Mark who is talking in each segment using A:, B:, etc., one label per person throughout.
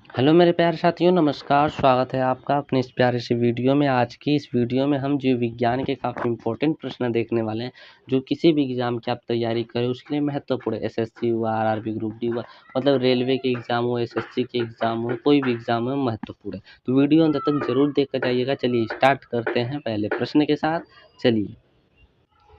A: Hello मेरे प्यारे साथियों, नमस्कार। स्वागत है आपका अपने इस प्यारे से वीडियो में। आज की इस वीडियो में हम जीव विज्ञान के काफ़ी इंपॉर्टेंट प्रश्न देखने वाले हैं, जो किसी भी एग्जाम की आप तैयारी करें उसके लिए महत्वपूर्ण है। एसएससी हुआ, आरआरबी ग्रुप डी हुआ, मतलब रेलवे के एग्जाम हो, एसएससी के एग्जाम हो, कोई भी एग्जाम हो, महत्वपूर्ण है। तो वीडियो अंत तक जरूर देख कर जाइएगा। चलिए स्टार्ट करते हैं पहले प्रश्न के साथ। चलिए,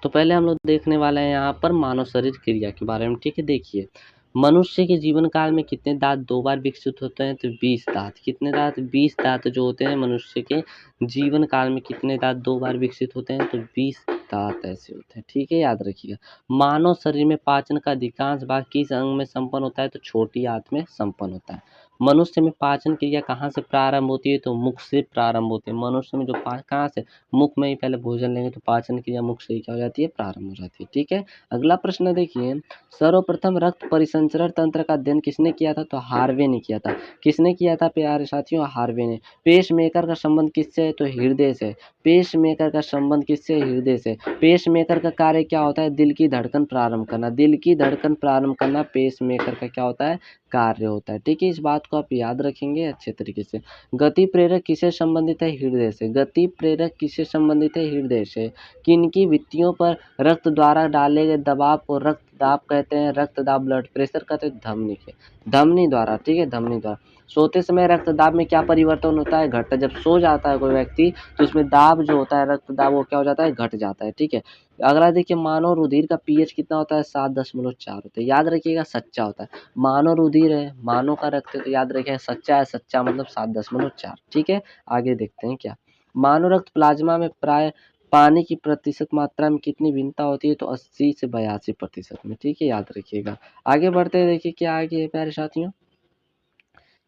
A: तो पहले हम लोग देखने वाले हैं यहाँ पर मानव शरीर क्रिया के बारे में। ठीक है, देखिए, मनुष्य के जीवन काल में कितने दांत 2 बार विकसित होते हैं? तो 20 दांत। कितने दांत? 20 दांत जो होते हैं मनुष्य के जीवन काल में कितने दांत 2 बार विकसित होते हैं? तो 20 दांत ऐसे होते हैं। ठीक है, याद रखिएगा। मानव शरीर में पाचन का अधिकांश भाग किस अंग में संपन्न होता है? तो छोटी आंत में संपन्न होता है। मनुष्य में पाचन क्रिया कहाँ से प्रारंभ होती है? तो मुख से प्रारंभ होती है। मनुष्य में जो कहाँ से, मुख में ही पहले भोजन लेंगे तो पाचन क्रिया मुख से ही क्या हो जाती है? प्रारंभ हो जाती है। ठीक है, अगला प्रश्न देखिए, सर्वप्रथम रक्त परिसंचरण तंत्र का अध्ययन किसने किया था? तो हार्वे ने किया था। किसने किया था प्यारे साथियों? हार्वे ने। पेस मेकर का संबंध किससे है? तो हृदय से। पेस मेकर का संबंध किससे? हृदय से। पेस मेकर का कार्य क्या होता है? दिल की धड़कन प्रारंभ करना। दिल की धड़कन प्रारंभ करना पेस मेकर का क्या होता है? कार्य होता है। ठीक है, इस बात को आप याद रखेंगे अच्छे तरीके से। गति प्रेरक किससे संबंधित है? हृदय से। गति प्रेरक किससे संबंधित है? हृदय से। किनकी भित्तियों पर रक्त द्वारा डाले गए दबाव को रक्त दाब कहते हैं? रक्त दाब, ब्लड प्रेशर कहते हैं? धमनी के, धमनी द्वारा। ठीक है, धमनी द्वारा। सोते समय रक्त दाब में क्या परिवर्तन होता है? घटता। जब सो जाता है कोई व्यक्ति तो उसमें दाब जो होता है, रक्त दाब, वो क्या हो जाता है? घट जाता है। ठीक है, अगला देखिए, मानव रुधिर का पीएच कितना होता है? 7.4 होता है। याद रखिएगा, सच्चा होता है। मानव रुधिर है, मानव का रक्त है, तो याद रखिएगा सच्चा है। सच्चा मतलब 7.4। ठीक है, आगे देखते हैं क्या। मानव रक्त प्लाज्मा में प्राय पानी की प्रतिशत मात्रा में कितनी भिन्नता होती है? तो 80 से 82% में। ठीक है, याद रखिएगा। आगे बढ़ते हैं, देखिए क्या आगे है प्यारे साथियों।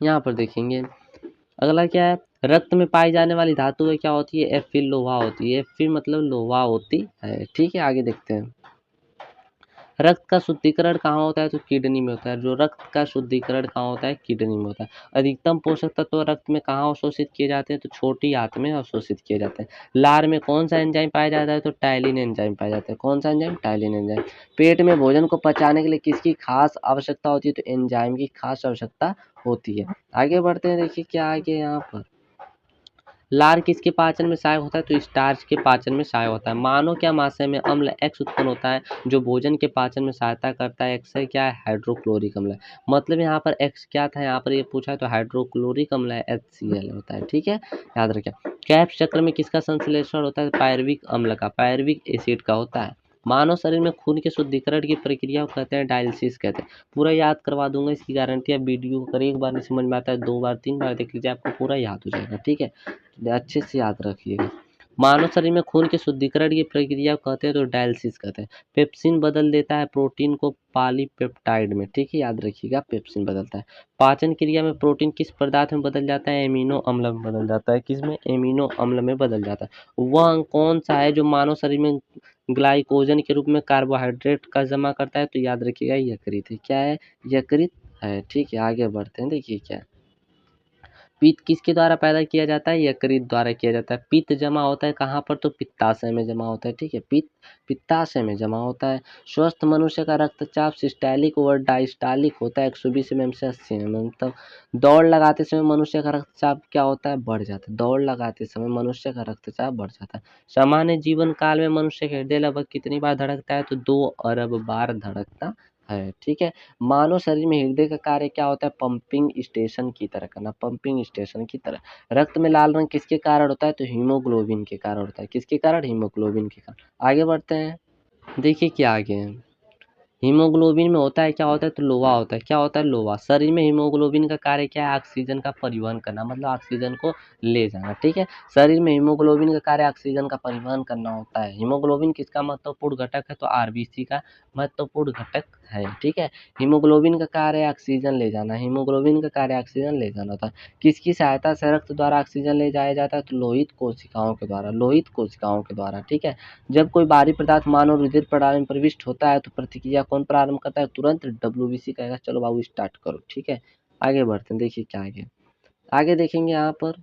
A: यहाँ पर देखेंगे, अगला क्या है, रक्त में पाई जाने वाली धातु है क्या होती है? एफ लोहा होती है। एफ मतलब लोहा होती है। ठीक है, आगे देखते हैं। रक्त का शुद्धिकरण कहाँ होता है? तो किडनी में होता है। जो रक्त का शुद्धिकरण कहाँ होता है? किडनी में होता है। अधिकतम पोषक तत्व रक्त में कहाँ अवशोषित किए जाते हैं? तो छोटी आंत में अवशोषित किए जाते हैं। लार में कौन सा एंजाइम पाया जाता है? तो टाइलिन एंजाइम पाया जाता है। कौन सा एंजाइम? Ptyalin enzyme. पेट में भोजन को पचाने के लिए किसकी खास आवश्यकता होती है? तो एंजाइम की खास आवश्यकता होती है। आगे बढ़ते हैं, देखिए क्या आगे यहाँ पर। लार किसके पाचन में सहायक होता है? तो स्टार्च के पाचन में सहायक होता है। मानव क्या महाशय में अम्ल एक्स उत्पन्न होता है जो भोजन के पाचन में सहायता करता है? एक्स है क्या है? हाइड्रोक्लोरिक अम्ल है। मतलब यहाँ पर एक्स क्या था, यहाँ पर ये पूछा है तो हाइड्रोक्लोरिक अम्ल है, HCl होता है। ठीक है, याद रखें। कैप्स चक्र में किसका संश्लेषण होता है? पायरुविक अम्ल का, पायरुविक एसिड का होता है। मानव शरीर में खून के शुद्धिकरण की प्रक्रिया को कहते हैं? डायलिसिस कहते हैं। पूरा याद करवा दूंगा, इसकी गारंटी है। वीडियो को अगर एक बार नहीं समझ में आता है, 2 बार 3 बार देख लीजिए, आपको पूरा याद हो जाएगा। ठीक है, अच्छे से याद रखिएगा। मानव शरीर में खून के शुद्धिकरण की प्रक्रिया को कहते हैं? तो डायलिसिस कहते हैं। पेप्सिन बदल देता है प्रोटीन को पॉलीपेप्टाइड में। ठीक है, याद रखिएगा, पेप्सिन बदलता है। पाचन क्रिया में प्रोटीन किस पदार्थ में बदल जाता है? एमिनो अम्ल में बदल जाता है। किसमें? एमिनो अम्ल में बदल जाता है। वह अंग कौन सा है जो मानव शरीर में ग्लाइकोजन के रूप में कार्बोहाइड्रेट का जमा करता है? तो याद रखिएगा, यकृत है। क्या है? यकृत है। ठीक है, आगे बढ़ते हैं, देखिए क्या है। पित्त किसके द्वारा पैदा किया जाता है? यकृत द्वारा किया जाता है। पित्त जमा होता है कहाँ पर? तो पित्ताशय में जमा होता है। ठीक है, पित्त पित्ताशय में जमा होता है। स्वस्थ मनुष्य का रक्तचाप सिस्टैलिक और डायस्टालिक होता है 120 mm से 80 mm तक। दौड़ लगाते समय मनुष्य का रक्तचाप क्या होता है? बढ़ जाता है। दौड़ लगाते समय मनुष्य का रक्तचाप बढ़ जाता है। सामान्य जीवन काल में मनुष्य का हृदय लगभग कितनी बार धड़कता है? तो 2 अरब बार धड़कता है। ठीक है, मानव शरीर में हृदय का कार्य क्या होता है? पंपिंग स्टेशन की तरह करना, पंपिंग स्टेशन की तरह। रक्त में लाल रंग किसके कारण होता है? तो हीमोग्लोबिन के कारण होता है। किसके कारण? हीमोग्लोबिन के कारण। आगे बढ़ते हैं, देखिए क्या आगे है। हीमोग्लोबिन में होता है क्या होता है? तो लोहा होता है। क्या होता है? लोहा। शरीर में हीमोग्लोबिन का कार्य क्या है? ऑक्सीजन का परिवहन करना, मतलब ऑक्सीजन को ले जाना। ठीक है, शरीर में हीमोग्लोबिन का कार्य ऑक्सीजन का परिवहन करना होता है। हीमोग्लोबिन किसका महत्वपूर्ण घटक है? तो आरबीसी का महत्वपूर्ण घटक है। ठीक है, हीमोग्लोबिन का कार्य ऑक्सीजन ले जाना, हीमोग्लोबिन का कार्य ऑक्सीजन ले जाना होता है। किसकी सहायता से रक्त द्वारा ऑक्सीजन ले जाया जाता है? तो लोहित कोशिकाओं के द्वारा, लोहित कोशिकाओं के द्वारा। ठीक है, जब कोई भारी पदार्थ मानव रुधिर प्रणाली में प्रविष्ट होता है तो प्रतिक्रिया कौन प्रारंभ करता है? तुरंत WBC कहेगा चलो बाबू स्टार्ट करो। ठीक है, आगे बढ़ते हैं, देखिए क्या आगे आगे देखेंगे यहाँ पर।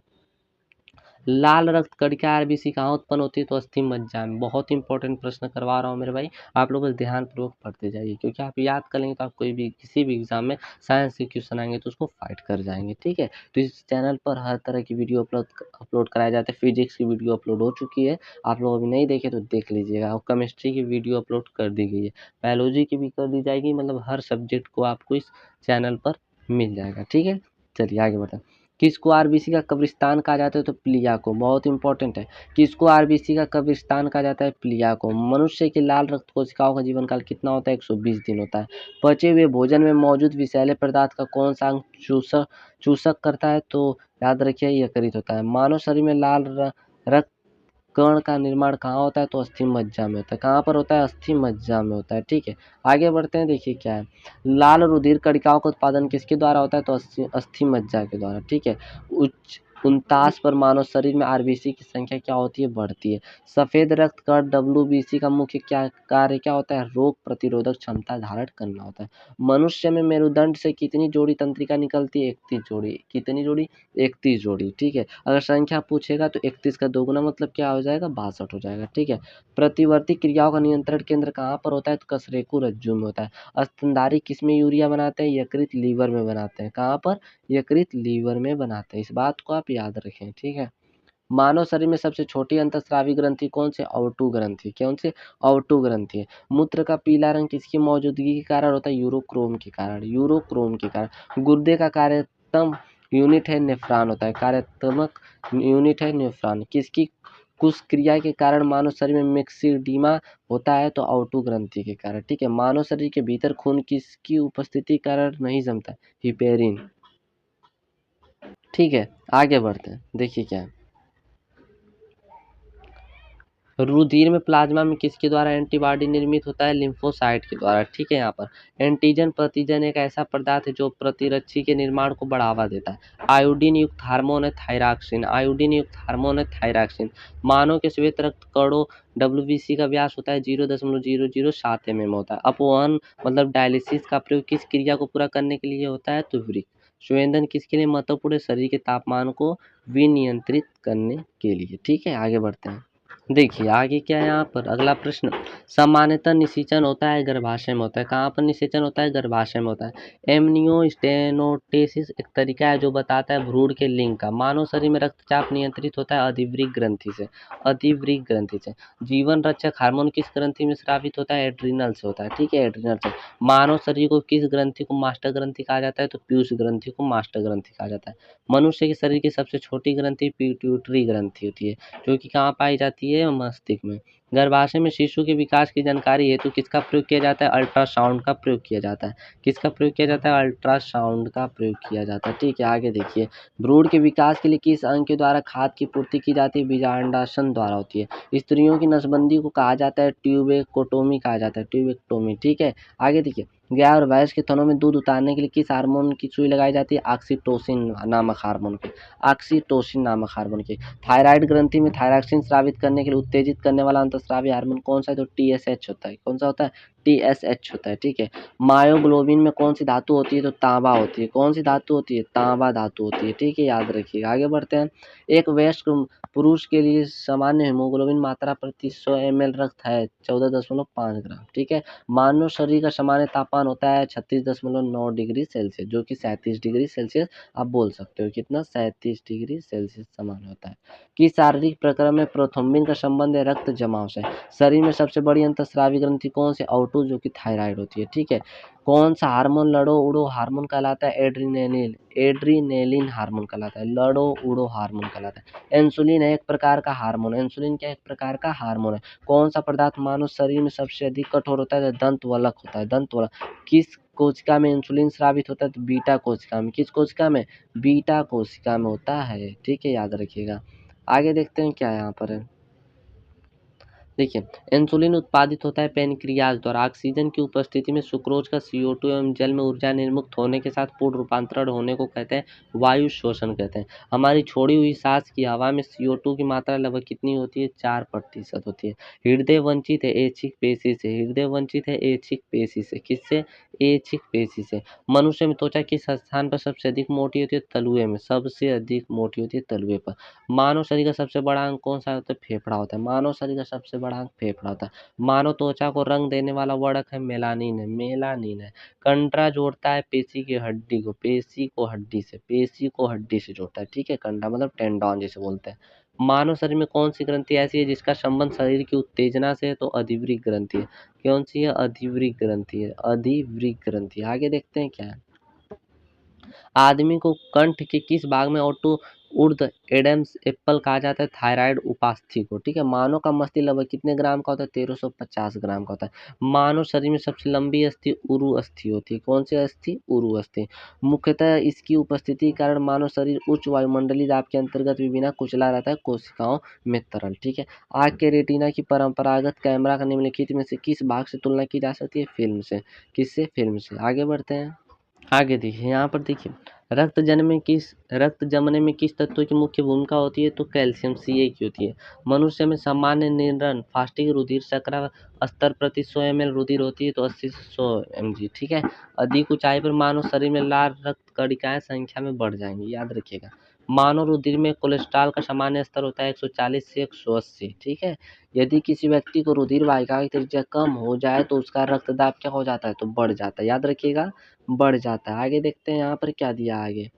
A: लाल रक्त कणिका आरबीसी कहाँ उत्पन्न होती है? तो अस्थि मज्जा में। बहुत इंपॉर्टेंट प्रश्न करवा रहा हूँ मेरे भाई, आप लोग ध्यानपूर्वक पढ़ते जाइए, क्योंकि आप याद कर लेंगे तो आप कोई भी किसी भी एग्जाम में साइंस के क्वेश्चन आएंगे तो उसको फाइट कर जाएंगे, ठीक है। तो इस चैनल पर हर तरह की वीडियो अपलोड कराए जाते हैं। फिजिक्स की वीडियो अपलोड हो चुकी है, आप लोग अभी नहीं देखे तो देख लीजिएगा, और केमिस्ट्री की वीडियो अपलोड कर दी गई है, बायोलॉजी की भी कर दी जाएगी, मतलब हर सब्जेक्ट को आपको इस चैनल पर मिल जाएगा, ठीक है। चलिए आगे बढ़ते हैं। किसको आरबीसी का कब्रिस्तान कहा जाता है? तो प्लिया को। बहुत इंपॉर्टेंट है, किसको आरबीसी का कब्रिस्तान कहा जाता है? प्लिया को। मनुष्य की लाल रक्त कोशिकाओं का जीवन काल कितना होता है? 120 दिन होता है। पचे हुए भोजन में मौजूद विषैले पदार्थ का कौन सा अंग चूसक करता है? तो याद रखिए यकृत होता है। मानव शरीर में लाल रक्त कण का निर्माण कहाँ होता है? तो अस्थि मज्जा में होता है। कहाँ पर होता है? अस्थि मज्जा में होता है, ठीक है। आगे बढ़ते हैं, देखिए क्या है। लाल रुधिर कणिकाओं का उत्पादन किसके द्वारा होता है? तो अस्थि मज्जा के द्वारा, ठीक है। उच्च 49 पर मानव शरीर में आरबीसी की संख्या क्या होती है? बढ़ती है। सफेद रक्त कण डब्ल्यूबीसी का मुख्य क्या कार्य क्या होता है? रोग प्रतिरोधक क्षमता धारण करना होता है। मनुष्य में मेरुदंड से कितनी जोड़ी तंत्रिका निकलती है? 31 जोड़ी। कितनी जोड़ी? 31 जोड़ी, ठीक है। अगर संख्या पूछेगा तो 31 का दोगुना मतलब क्या हो जाएगा? 62 हो जाएगा, ठीक है। प्रतिवर्ती क्रियाओं का नियंत्रण केंद्र कहाँ पर होता है? तो कशेरुकी रज्जु में होता है। स्तनधारी किसमें यूरिया बनाते हैं? यकृत लीवर में बनाते हैं। कहाँ पर? यकृत लीवर में बनाते हैं। इस बात को आप याद रखें, ठीक है। मानव शरीर में सबसे छोटी अंतःस्रावी ग्रंथि कौन सी? अवटु ग्रंथि। कौन सी? अवटु ग्रंथि है। मूत्र का पीला रंग किसकी मौजूदगी के कारण होता है? यूरोक्रोम के कारण। यूरोक्रोम के कारण। गुर्दे का कार्यतम यूनिट है नेफ्रॉन होता है। कार्यात्मक यूनिट है नेफ्रॉन। किसकी कुछ क्रिया के कारण मानव शरीर में मिक्सिडीमा होता है? तो अवटु ग्रंथि के कारण, ठीक है। मानव शरीर के भीतर खून किसकी उपस्थिति के कारण नहीं जमता? हिपेरिन, ठीक है। आगे बढ़ते हैं, देखिए क्या है। रुधिर में प्लाज्मा में किसके द्वारा एंटीबॉडी निर्मित होता है? लिम्फोसाइट के द्वारा, ठीक है। यहाँ पर एंटीजन प्रतिजन एक ऐसा पदार्थ है जो प्रतिरक्षी के निर्माण को बढ़ावा देता है। आयोडीन युक्त हार्मोन है थायरॉक्सिन। आयोडीन युक्त हार्मोन है थायरॉक्सिन। मानव के श्वेत रक्त कणों डब्ल्यूबीसी का व्यास होता है 0.007 mm होता है। अपवहन मतलब डायलिसिस का प्रयोग किस क्रिया को पूरा करने के लिए होता है? तो वृक्क। संवेदन किसके लिए महत्वपूर्ण है? शरीर के तापमान को विनियंत्रित करने के लिए, ठीक है। आगे बढ़ते हैं, देखिए आगे क्या है। यहाँ पर अगला प्रश्न, सामान्यतः निषेचन होता है गर्भाशय में होता है। कहाँ पर निषेचन होता है? गर्भाशय में होता है। एमनियोस्टेनोटेसिस एक तरीका है जो बताता है भ्रूण के लिंग का। मानव शरीर में रक्तचाप नियंत्रित होता है अधिवृक्क ग्रंथि से। अधिवृक्क ग्रंथि से। जीवन रक्षक हार्मोन किस ग्रंथि में स्रावित होता है? एड्रिनल से होता है, ठीक है। एड्रिनल से। मानव शरीर को किस ग्रंथि को मास्टर ग्रंथि कहा जाता है? तो पीयूष ग्रंथि को मास्टर ग्रंथि कहा जाता है। मनुष्य के शरीर की सबसे छोटी ग्रंथि पिट्यूटरी ग्रंथि होती है, जो कि कहाँ पाई जाती है? मस्तिष्क में। गर्भाशय में शिशु के विकास की जानकारी हेतु किसका प्रयोग किया जाता है? अल्ट्रासाउंड का प्रयोग किया जाता है। किसका प्रयोग किया जाता है? अल्ट्रासाउंड का प्रयोग किया जाता है, ठीक है। आगे देखिए, भ्रूण के विकास के लिए किस अंग के द्वारा खाद की पूर्ति की जाती है? बीजांडासन द्वारा होती है। स्त्रियों की नसबंदी को कहा जाता है ट्यूबेक्टोमी कहा जाता है, ट्यूबेक्टोमी, ठीक है। आगे देखिए, गाय और भैंस के थनों में दूध उतारने के लिए किस हार्मोन की सुई लगाई जाती है? ऑक्सीटोसिन नामक हार्मोन की। ऑक्सीटोसिन नामक हार्मोन की। थायराइड ग्रंथि में थायरॉक्सिन स्रावित करने के लिए उत्तेजित करने वाला अंतःस्रावी हार्मोन कौन सा है? तो टीएसएच होता है। कौन सा होता है? टीएसएच होता है, ठीक है। मायोग्लोबिन में कौन सी धातु होती है? तो तांबा होती है। कौन सी धातु होती है? तांबा धातु होती है, ठीक है। याद रखिएगा। आगे बढ़ते हैं, एक वयस्क पुरुष के लिए सामान्य हीमोग्लोबिन मात्रा प्रति 100 ml रक्त है 14.5 ग्राम, ठीक है। मानव शरीर का सामान्य तापमान होता है 36.9 डिग्री सेल्सियस, जो कि 37 डिग्री सेल्सियस आप बोल सकते हो। कितना? 37 डिग्री सेल्सियस समान होता है। कि शारीरिक प्रक्रम में प्रोथ्रोम्बिन का संबंध है रक्त जमाव से। शरीर में सबसे बड़ी अंतःस्रावी ग्रंथि कौन सी? अवटु, जो कि थायराइड होती है, ठीक है। कौन सा हार्मोन लड़ो उड़ो हार्मोन कहलाता है? एड्रीनेलिन। एड्रीनेलिन हार्मोन कहलाता है, लड़ो उड़ो हार्मोन कहलाता है। इंसुलिन है एक प्रकार का हार्मोन। इंसुलिन क्या? एक प्रकार का हार्मोन है। कौन सा पदार्थ मानव शरीर में सबसे अधिक कठोर होता है? दंतवलक होता है, दंतवलक। किस कोशिका में इंसुलिन स्रावित होता है? तो बीटा कोशिका में। किस कोशिका में? बीटा कोशिका में होता है, ठीक है। याद रखिएगा। आगे देखते हैं क्या यहाँ पर है। देखिए, इंसुलिन उत्पादित होता है पैनक्रियाज द्वारा। ऑक्सीजन की उपस्थिति में सुक्रोज का CO2 एवं जल में ऊर्जा निर्मुक्त होने के साथ पूर्ण रूपांतरण होने को कहते हैं वायु शोषण कहते हैं। हमारी छोड़ी हुई सांस की हवा में CO2 की मात्रा लगभग कितनी होती है? 4% होती है। हृदय वंचित है ऐच्छिक पेशी से। हृदय वंचित है ऐच्छिक पेशी से। किससे? ऐच्छिक पेशी से। मनुष्य में त्वचा किस स्थान पर सबसे अधिक मोटी होती है? तलुए में। सबसे अधिक मोटी होती है तलुए पर। मानव शरीर का सबसे बड़ा अंग कौन सा होता है? फेफड़ा होता है। मानव शरीर का सबसे बड़ा अंग फेफड़ा होता है। मानव त्वचा को रंग देने वाला वर्णक है मेलानिन है। मेलानिन है। कंडरा जोड़ता है पेशी की हड्डी को। पेशी को हड्डी से। पेशी को हड्डी से जोड़ता है। ठीक है, कंडरा मतलब टेंडॉन जिसे बोलते हैं। मानव शरीर में कौन सी ग्रंथि ऐसी है जिसका संबंध शरीर की उत्तेजना से है? तो अधिवृक्क ग्रंथि है। कौन सी है? अधिवृक्क ग्रंथि है। अधिवृक्क ग्रंथि। आगे देखते हैं क्या है। आदमी को कंठ के किस भाग में ऑटो ऊर्ध्व एडम्स एप्पल कहा जाता है? थायराइड उपास्थि को। ठीक है, मानव का मस्तिष्क लगभग कितने ग्राम का होता है? 1350 ग्राम का होता है। मानव शरीर में सबसे लंबी अस्थि उरु अस्थि होती है। कौन सी अस्थि? उरु अस्थि। मुख्यतः इसकी उपस्थिति के कारण मानव शरीर उच्च वायुमंडलीय दाब के अंतर्गत भी बिना कुचला रहता है कोशिकाओं में तरल। ठीक है, आँख के रेटिना की परंपरागत कैमरा का निम्नलिखित में से किस भाग से तुलना की जा सकती है? फिल्म से। किससे? फिल्म से। आगे बढ़ते हैं। आगे देखिए, यहाँ पर देखिए, रक्त जमने में किस तत्व की मुख्य भूमिका होती है? तो कैल्शियम Ca की होती है। मनुष्य में सामान्य निर्णन फास्टिक रुधिर शर्करा स्तर प्रति 100 ml रुधिर होती है तो 80 से 100 mg। ठीक है, अधिक ऊंचाई पर मानव शरीर में लाल रक्त कणिकाएं संख्या में बढ़ जाएंगी, याद रखिएगा। मानव रुधिर में कोलेस्ट्रॉल का सामान्य स्तर होता है 140 से 180। ठीक है, यदि किसी व्यक्ति को रुधिर वाहिका की त्रिज्या कम हो जाए तो उसका रक्तदाब क्या हो जाता है? तो बढ़ जाता है, याद रखिएगा, बढ़ जाता है। आगे देखते हैं यहाँ पर क्या दिया आगे।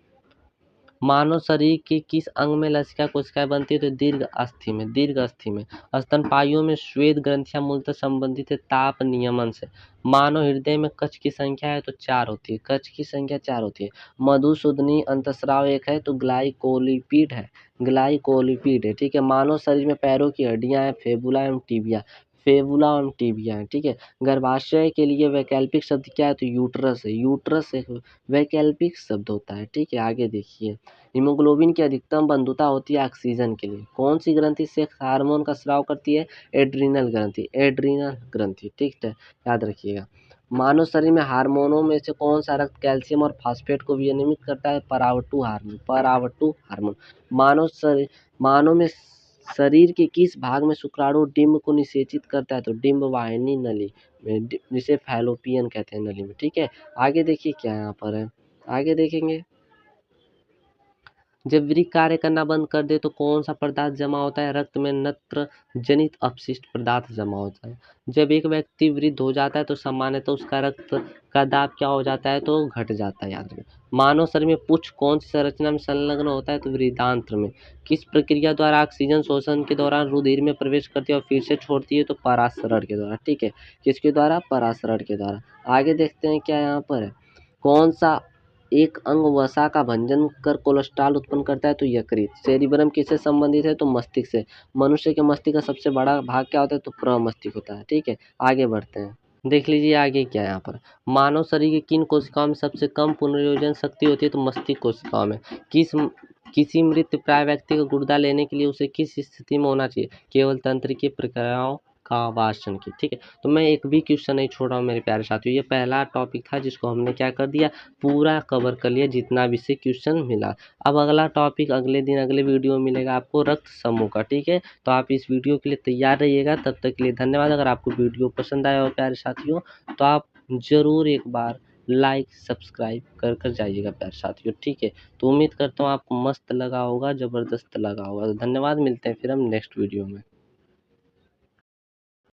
A: मानव शरीर के किस अंग में लसिका कोशिकाएं बनती है? तो दीर्घ अस्थि में। दीर्घ अस्थि में। स्तनपाइयों में श्वेत ग्रंथियां मूलतः संबंधित है ताप नियमन से। मानव हृदय में कक्ष की संख्या है तो 4 होती है। कक्ष की संख्या 4 होती है। मधुसूदनी अंतस्राव एक है तो ग्लाइकोलिपिड है। ग्लाइकोलिपिड है। ठीक है, मानव शरीर में पैरों की हड्डियां हैं फेबुला एवं टीबिया। फेबुला एवं टीबिया है। ठीक है, गर्भाशय के लिए वैकल्पिक शब्द क्या है? तो यूट्रस है। यूट्रस एक वैकल्पिक शब्द होता है। ठीक है, आगे देखिए। हीमोग्लोबिन की अधिकतम बंधुता होती है ऑक्सीजन के लिए। कौन सी ग्रंथि से हार्मोन का स्राव करती है? एड्रीनल ग्रंथि। एड्रीनल ग्रंथि। ठीक है, याद रखिएगा। मानव शरीर में हार्मोनों में से कौन सा रक्त कैल्शियम और फास्फेट को विनियमित करता है? परावटु हार्मोन। परावटु हार्मोन। मानव में शरीर के किस भाग में शुक्राणु डिंब को निषेचित करता है? तो डिंब वाहिनी नली में, जिसे फैलोपियन कहते हैं नली में। ठीक है, आगे देखिए क्या यहाँ पर है। आगे देखेंगे, जब वृक्क कार्य करना बंद कर दे तो कौन सा पदार्थ जमा होता है? रक्त में नत्र जनित अपशिष्ट पदार्थ जमा होता है। जब एक व्यक्ति वृद्ध हो जाता है तो सामान्यतः उसका रक्त का दाब क्या हो जाता है? तो घट जाता है, याद रखें। मानव शरीर में पुच्छ कौन सी संरचना में संलग्न होता है? तो वृद्धांत्र में। किस प्रक्रिया द्वारा ऑक्सीजन शोषण के दौरान रुधिर में प्रवेश करती है और फिर से छोड़ती है? तो परासरण के द्वारा। ठीक है, किसके द्वारा? परासरण के द्वारा। आगे देखते हैं क्या यहाँ पर है। कौन सा एक अंग वसा का भंजन कर कोलेस्ट्रॉल उत्पन्न करता है? तो यकृत। सेरिब्रम किससे संबंधित है? तो मस्तिष्क से। मनुष्य के मस्तिष्क का सबसे बड़ा भाग क्या होता है? तो प्रमस्तिष्क होता है। ठीक है, आगे बढ़ते हैं। देख लीजिए आगे क्या है यहाँ पर। मानव शरीर की किन कोशिकाओं में सबसे कम पुनर्योजन शक्ति होती है? तो मस्तिष्क कोशिकाओं में। किसी मृत प्राय व्यक्ति का गुर्दा लेने के लिए उसे किस स्थिति में होना चाहिए? केवल तंत्रिकीय प्रक्रियाओं का वासन की। ठीक है, तो मैं एक भी क्वेश्चन नहीं छोड़ रहा हूँ मेरे प्यारे साथियों। ये पहला टॉपिक था जिसको हमने क्या कर दिया? पूरा कवर कर लिया, जितना भी से क्वेश्चन मिला। अब अगला टॉपिक अगले दिन अगले वीडियो में मिलेगा आपको रक्त समूह का। ठीक है, तो आप इस वीडियो के लिए तैयार रहिएगा। तब तक के लिए धन्यवाद। अगर आपको वीडियो पसंद आया हो प्यारे साथियों तो आप जरूर एक बार लाइक सब्सक्राइब कर जाइएगा प्यारे साथियों। ठीक है, तो उम्मीद करता हूँ आपको मस्त लगा होगा, ज़बरदस्त लगा होगा। तो धन्यवाद, मिलते हैं फिर हम नेक्स्ट वीडियो में।